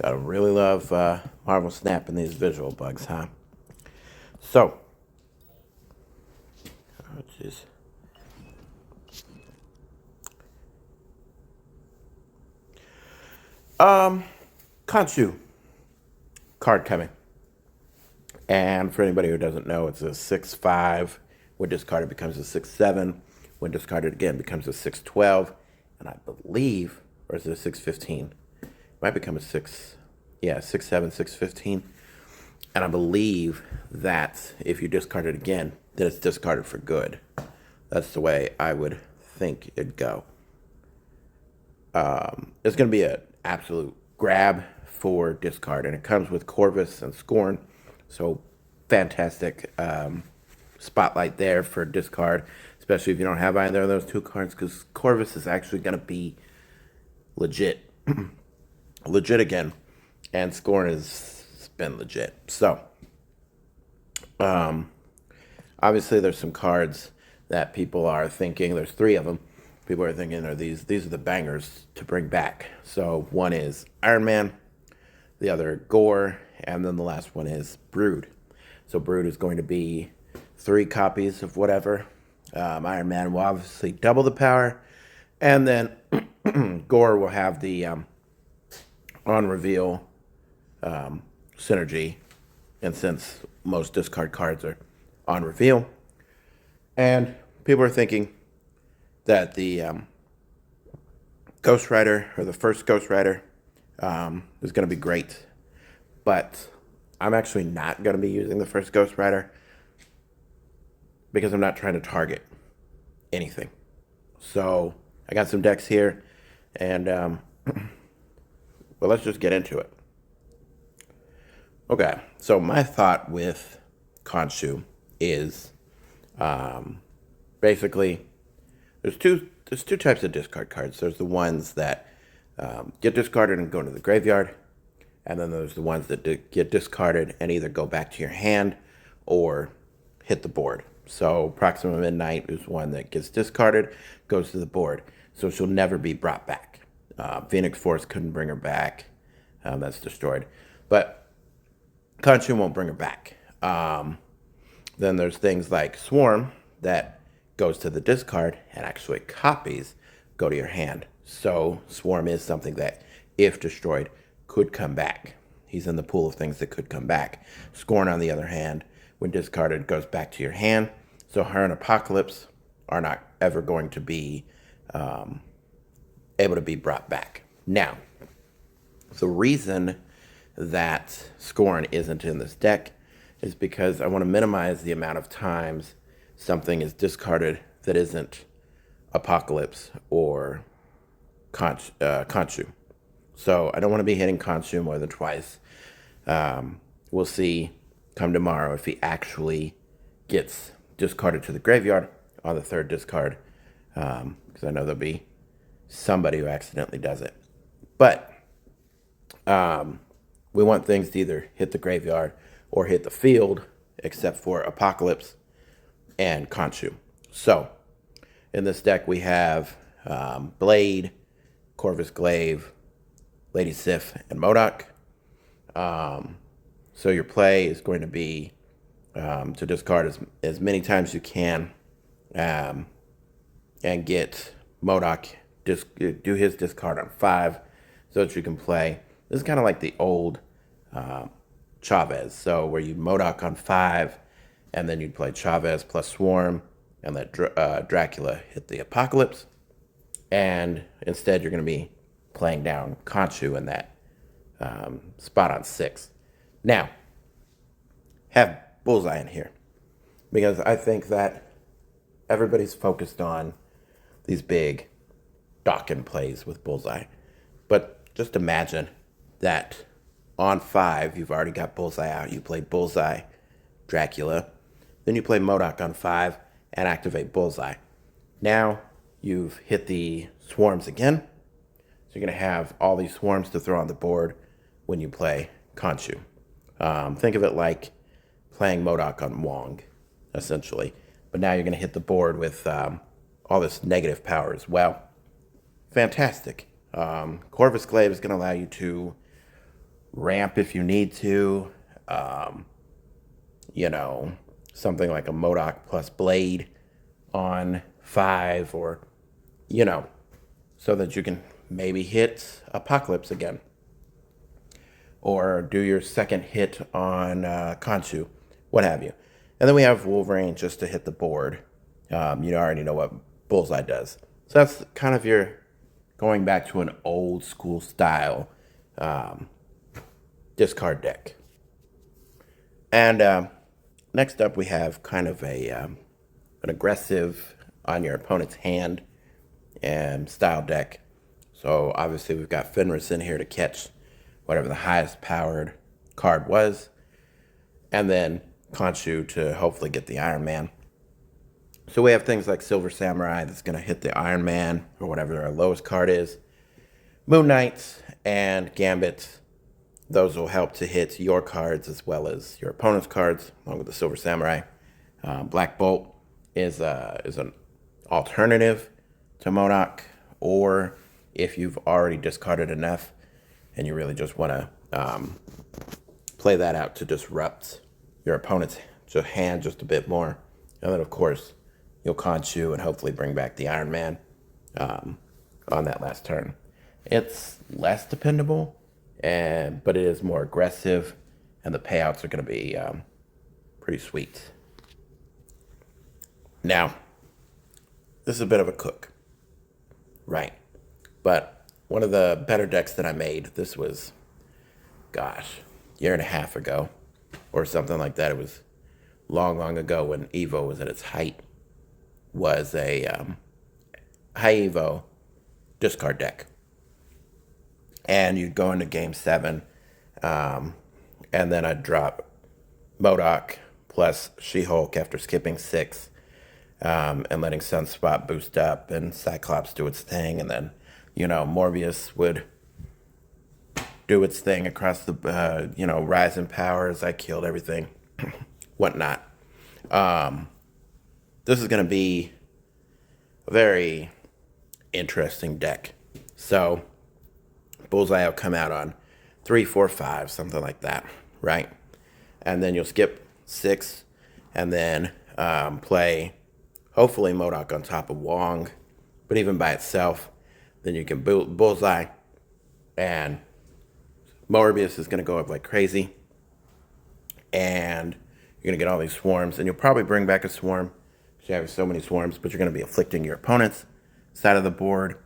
Gotta really love Marvel snapping these visual bugs, huh? So, oh, jeez. Khonshu card coming. And for anybody who doesn't know, it's a 6/5. When discarded, becomes a 6/7. When discarded again, becomes a 6/12. And I believe, or is it a 6/15? It might become a 6, yeah, 6/7, 6/15. And I believe that if you discard it again, then it's discarded for good. That's the way I would think it'd go. It's going to be an absolute grab for discard, and it comes with Corvus and Scorn. So fantastic spotlight there for discard, especially if you don't have either of those two cards, because Corvus is actually going to be legit, legit again, and Scorn has been legit. So, obviously, there's some cards that people are thinking. There's three of them. People are thinking are these are the bangers to bring back. So one is Iron Man, the other Gore, and then the last one is Brood. So Brood is going to be 3 copies of whatever. Iron Man will obviously double the power, and then Gore will have the on reveal synergy, and since most discard cards are on reveal, and people are thinking that the Ghost Rider, or the first Ghost Rider, is going to be great. But I'm actually not going to be using the first Ghost Rider because I'm not trying to target anything. So I got some decks here, and well, let's just get into it. Okay, so my thought with Khonshu is basically there's two types of discard cards. There's the ones that get discarded and go into the graveyard, and then there's the ones that get discarded and either go back to your hand or hit the board. So Proxima Midnight is one that gets discarded, goes to the board, so she'll never be brought back. Phoenix Force couldn't bring her back. That's destroyed. But Khonshu won't bring her back. Then there's things like Swarm that goes to the discard and actually copies go to your hand. So Swarm is something that, if destroyed, could come back. He's in the pool of things that could come back. Scorn, on the other hand, when discarded, goes back to your hand. So her and Apocalypse are not ever going to be able to be brought back. Now, the reason that Scorn isn't in this deck is because I want to minimize the amount of times something is discarded that isn't Apocalypse or Khonshu. So I don't want to be hitting Khonshu more than twice. We'll see come tomorrow if he actually gets discarded to the graveyard on the third discard, because I know there'll be somebody who accidentally does it. But we want things to either hit the graveyard or hit the field, except for Apocalypse and Khonshu. So in this deck we have Blade, Corvus Glaive, Lady Sif, and MODOK. So your play is going to be to discard as many times as you can, and get MODOK do his discard on 5 so that you can play. This is kind of like the old Chavez, so where you MODOK on 5, and then you'd play Chavez plus Swarm, and let Dracula hit the Apocalypse. And instead, you're going to be playing down Khonshu in that spot on 6. Now, have Bullseye in here, because I think that everybody's focused on these big Dawkins plays with Bullseye. But just imagine that on 5, you've already got Bullseye out. You play Bullseye, Dracula, then you play MODOK on 5 and activate Bullseye. Now you've hit the swarms again, so you're going to have all these swarms to throw on the board when you play Khonshu. Think of it like playing MODOK on Wong, essentially. But now you're going to hit the board with all this negative power as well. Fantastic. Corvus Glaive is going to allow you to ramp if you need to. Um, you know, something like a Modoc plus blade on 5, or, you know, so that you can maybe hit Apocalypse again, or do your second hit on Khonshu, what have you. And then we have Wolverine just to hit the board. You already know what Bullseye does. So that's kind of your going back to an old school style um, discard deck. And next up, we have kind of an aggressive on your opponent's hand and style deck. So obviously we've got Fenris in here to catch whatever the highest powered card was, and then Khonshu to hopefully get the Iron Man. So we have things like Silver Samurai that's going to hit the Iron Man or whatever our lowest card is. Moon Knights and Gambits, those will help to hit your cards as well as your opponent's cards, along with the Silver Samurai. Black Bolt is an alternative to Modoc, or if you've already discarded enough and you really just want to play that out to disrupt your opponent's hand just a bit more. And then, of course, you'll Khonshu and hopefully bring back the Iron Man on that last turn. It's less dependable, but it is more aggressive, and the payouts are going to be pretty sweet. Now, this is a bit of a cook, right? But one of the better decks that I made, this was, gosh, year and a half ago or something like that. It was long, long ago when Evo was at its height, was a high Evo discard deck. And you'd go into game 7, and then I'd drop Modoc plus She-Hulk after skipping 6, and letting Sunspot boost up and Cyclops do its thing, and then, Morbius would do its thing across the, rise in power as I killed everything, whatnot. This is going to be a very interesting deck. So, Bullseye will come out on 3, 4, 5, something like that, right? And then you'll skip 6, and then play, hopefully, Modoc on top of Wong. But even by itself, then you can build Bullseye, and Morbius is going to go up like crazy. And you're going to get all these swarms, and you'll probably bring back a swarm, because you have so many swarms, but you're going to be afflicting your opponent's side of the board.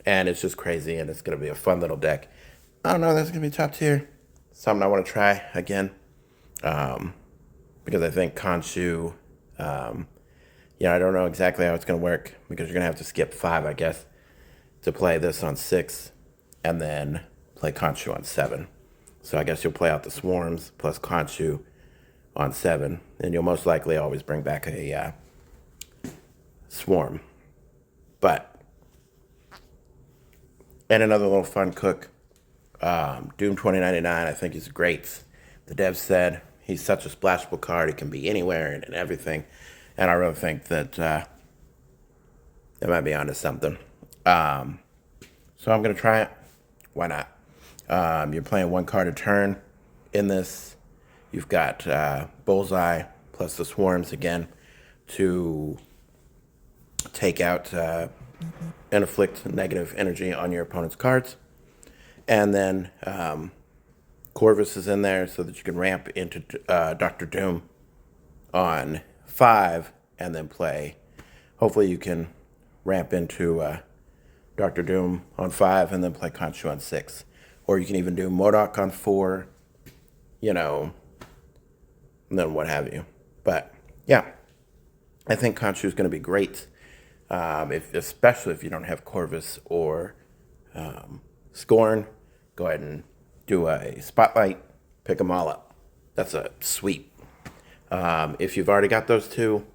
And it's just crazy, and it's going to be a fun little deck. I don't know, that's going to be top tier. Something I want to try again. Because I think Khonshu, I don't know exactly how it's going to work, because you're going to have to skip 5, I guess, to play this on 6, and then play Khonshu on 7. So I guess you'll play out the swarms plus Khonshu on 7, and you'll most likely always bring back a swarm. And another little fun cook, Doom 2099, I think he's great. The devs said he's such a splashable card, he can be anywhere and everything. And I really think that they might be onto something. So I'm going to try it. Why not? You're playing 1 card a turn in this. You've got Bullseye plus the swarms again to take out and inflict negative energy on your opponent's cards. And then Corvus is in there so that you can ramp into Dr. Doom on 5 and then play. Hopefully you can ramp into Dr. Doom on 5 and then play Khonshu on 6. Or you can even do Modoc on 4, and then what have you. But, yeah, I think Khonshu is going to be great. Especially if you don't have Corvus or Scorn, go ahead and do a Spotlight, pick them all up. That's a sweep. If you've already got those 2,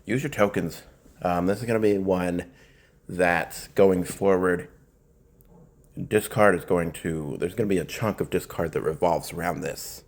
use your tokens. This is going to be one that going forward, discard is there's going to be a chunk of discard that revolves around this.